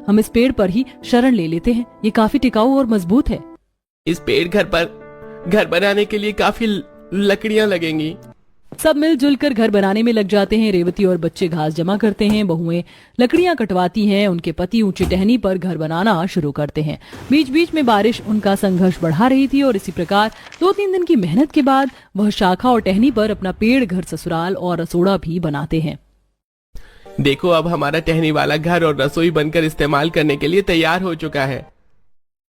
हम इस पेड़ पर ही शरण ले लेते हैं। ये काफी टिकाऊ और मजबूत है। इस पेड़ घर बनाने के लिए काफी लकड़ियां लगेंगी। सब मिलजुल कर घर बनाने में लग जाते हैं। रेवती और बच्चे घास जमा करते हैं, बहुएं लकड़ियां कटवाती हैं, उनके पति ऊंची टहनी पर घर बनाना शुरू करते हैं। बीच बीच में बारिश उनका संघर्ष बढ़ा रही थी और इसी प्रकार 2-3 दिन की मेहनत के बाद वह शाखा और टहनी पर अपना पेड़ घर, ससुराल और रसोड़ा भी बनाते हैं। देखो, अब हमारा टहनी वाला घर और रसोई बनकर इस्तेमाल करने के लिए तैयार हो चुका है।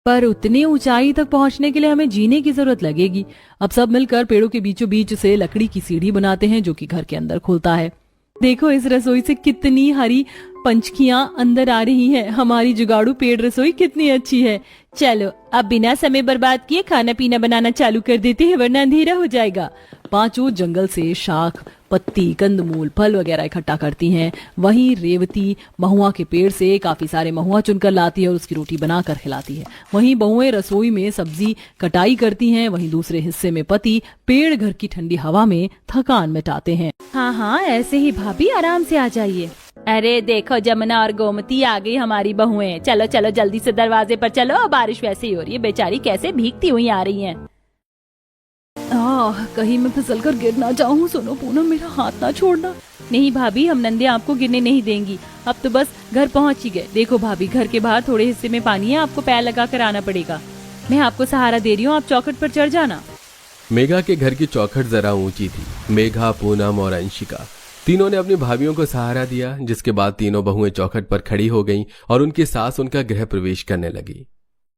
पर उतनी ऊंचाई तक पहुंचने के लिए हमें जीने की जरूरत लगेगी। अब सब मिलकर पेड़ों के बीचों बीच से लकड़ी की सीढ़ी बनाते हैं जो कि घर के अंदर खुलता है। देखो, इस रसोई से कितनी हरी पंचकियां अंदर आ रही हैं। हमारी जुगाड़ू पेड़ रसोई कितनी अच्छी है। चलो अब बिना समय बर्बाद किए खाना पीना बनाना चालू कर देते हैं, वरना अंधेरा हो जाएगा। पांचों जंगल से शाख, पत्ती, कंदमूल, फल वगैरह इकट्ठा करती हैं। वहीं रेवती महुआ के पेड़ से काफी सारे महुआ चुनकर लाती है और उसकी रोटी बनाकर खिलाती है। वहीं बहुएं रसोई में सब्जी कटाई करती हैं। वहीं दूसरे हिस्से में पति पेड़ घर की ठंडी हवा में थकान मिटाते हैं। हाँ, ऐसे ही भाभी, आराम से आ जाइए। अरे देखो, जमुना और गोमती आ गई हमारी बहुएं। चलो चलो जल्दी से दरवाजे पर चलो। बारिश वैसे ही हो रही है, बेचारी कैसे भीगती हुई आ रही हैं। कहीं मैं फिसल कर गिर ना जाऊं। सुनो पूनम, मेरा हाथ ना छोड़ना। नहीं भाभी, हम नंदे आपको गिरने नहीं देंगी। अब तो बस घर पहुंच ही गए। देखो भाभी, घर के बाहर थोड़े हिस्से में पानी है, आपको पैर लगा कर आना पड़ेगा। मैं आपको सहारा दे रही हूँ, आप चौखट पर चढ़ जाना। मेघा के घर की चौखट जरा ऊंची थी। मेघा, पूनम और अंशिका तीनों ने अपनी भाभियों को सहारा दिया, जिसके बाद तीनों बहुएं चौखट पर खड़ी हो गईं और उनकी सास उनका गृह प्रवेश करने लगी।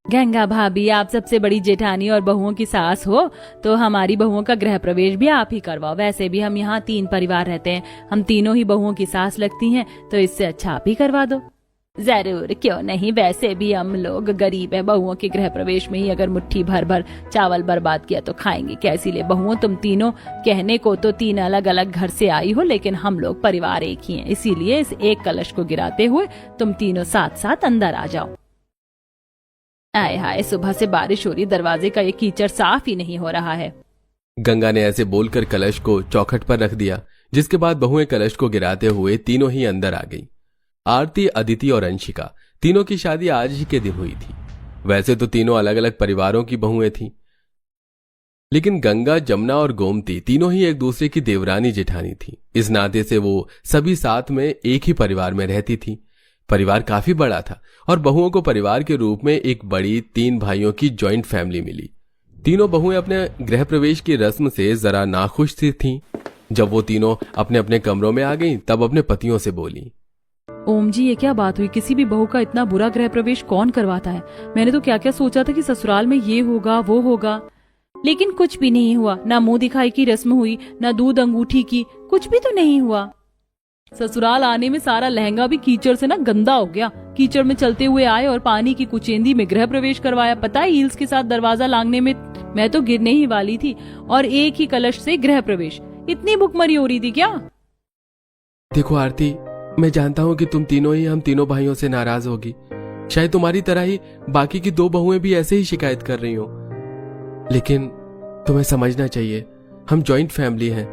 गंगा भाभी, आप सबसे बड़ी जेठानी और बहुओं की सास हो, तो हमारी बहुओं का गृह प्रवेश भी आप ही करवाओ। वैसे भी हम यहाँ 3 परिवार रहते हैं, हम तीनों ही बहुओं की सास लगती हैं, तो इससे अच्छा आप ही करवा दो। जरूर, क्यों नहीं। वैसे भी हम लोग गरीब है। बहुओं के गृह प्रवेश में ही अगर मुट्ठी भर भर चावल बर्बाद किया तो खाएंगे कैसी ले। बहुओं, तुम तीनों कहने को तो 3 अलग अलग घर से आई हो, लेकिन हम लोग परिवार एक ही हैं। इसीलिए इस एक कलश को गिराते हुए तुम तीनों साथ साथ अंदर आ जाओ। आए हाय, सुबह से बारिश हो रही, दरवाजे का ये कीचड़ साफ ही नहीं हो रहा है। गंगा ने ऐसे बोलकर कलश को चौखट पर रख दिया, जिसके बाद बहुएं कलश को गिराते हुए तीनों ही अंदर आ गईं। आरती, अदिति और अंशिका तीनों की शादी आज ही के दिन हुई थी। वैसे तो तीनों अलग अलग परिवारों की बहुएं थीं, लेकिन गंगा, जमुना और गोमती तीनों ही एक दूसरे की देवरानी जेठानी थी। इस नाते से वो सभी साथ में एक ही परिवार में रहती थी। परिवार काफी बड़ा था और बहुओं को परिवार के रूप में एक बड़ी 3 भाइयों की जॉइंट फैमिली मिली। तीनों बहुएं अपने गृह प्रवेश की रस्म से जरा नाखुश थीं। जब वो तीनों अपने अपने कमरों में आ गईं, तब अपने पतियों से बोली, ओम जी, ये क्या बात हुई? किसी भी बहू का इतना बुरा गृह प्रवेश कौन करवाता है? मैंने तो क्या क्या सोचा था कि ससुराल में ये होगा वो होगा, लेकिन कुछ भी नहीं हुआ। ना मुंह दिखाई की रस्म हुई, ना दूध अंगूठी की, कुछ भी तो नहीं हुआ। ससुराल आने में सारा लहंगा भी कीचड़ से ना गंदा हो गया। कीचड़ में चलते हुए आए और पानी की कुचेंदी में गृह प्रवेश करवाया। पता है, हील्स के साथ दरवाजा लांघने में मैं तो गिरने ही वाली थी, और एक ही कलश से गृह प्रवेश। इतनी भुखमरी हो रही थी क्या? देखो आरती, मैं जानता हूं कि तुम तीनों ही हम तीनों भाइयों से नाराज होगी। शायद तुम्हारी तरह ही बाकी की 2 बहुएं भी ऐसे ही शिकायत कर रही हो, लेकिन तुम्हें समझना चाहिए, हम जॉइंट फैमिली हैं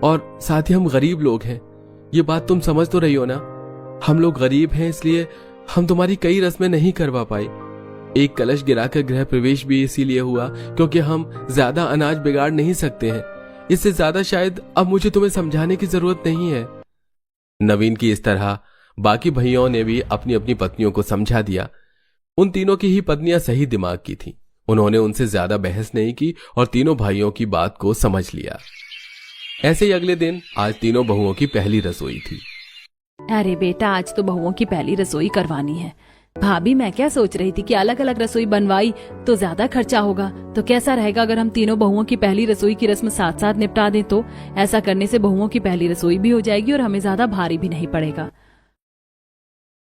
और साथ ही हम गरीब लोग हैं। ये बात तुम समझ तो रही हो ना। हम लोग गरीब हैं, इसलिए हम तुम्हारी कई रस्में नहीं करवा पाए। एक कलश गिराकर गृह प्रवेश भी इसीलिए हुआ क्योंकि हम ज्यादा अनाज बिगाड़ नहीं सकते हैं। इससे ज्यादा शायद अब मुझे तुम्हें समझाने की जरूरत नहीं है। नवीन की इस तरह बाकी भाइयों ने भी अपनी अपनी पत्नियों को समझा दिया। उन तीनों की ही पत्नियां सही दिमाग की थीं। उन्होंने उनसे ज्यादा बहस नहीं की और तीनों भाइयों की बात को समझ लिया। ऐसे ही अगले दिन आज तीनों बहुओं की पहली रसोई थी। अरे बेटा, आज तो बहुओं की पहली रसोई करवानी है। भाभी, मैं क्या सोच रही थी कि अलग अलग रसोई बनवाई तो ज्यादा खर्चा होगा, तो कैसा रहेगा अगर हम तीनों बहुओं की पहली रसोई की रस्म साथ साथ निपटा दें। तो ऐसा करने से बहुओं की पहली रसोई भी हो जाएगी और हमें ज्यादा भारी भी नहीं पड़ेगा।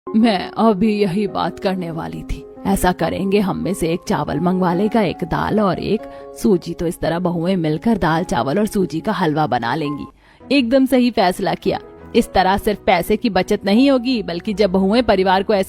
मैं अभी यही बात करने वाली थी। ऐसा करेंगे, हम में से एक चावल मंगवा लेगा, एक दाल और एक सूजी। तो इस तरह बहुएं मिलकर दाल, चावल और सूजी का हलवा बना लेंगी। एकदम सही फैसला किया। इस तरह सिर्फ पैसे की बचत नहीं होगी, बल्कि जब बहुएं परिवार को ऐसे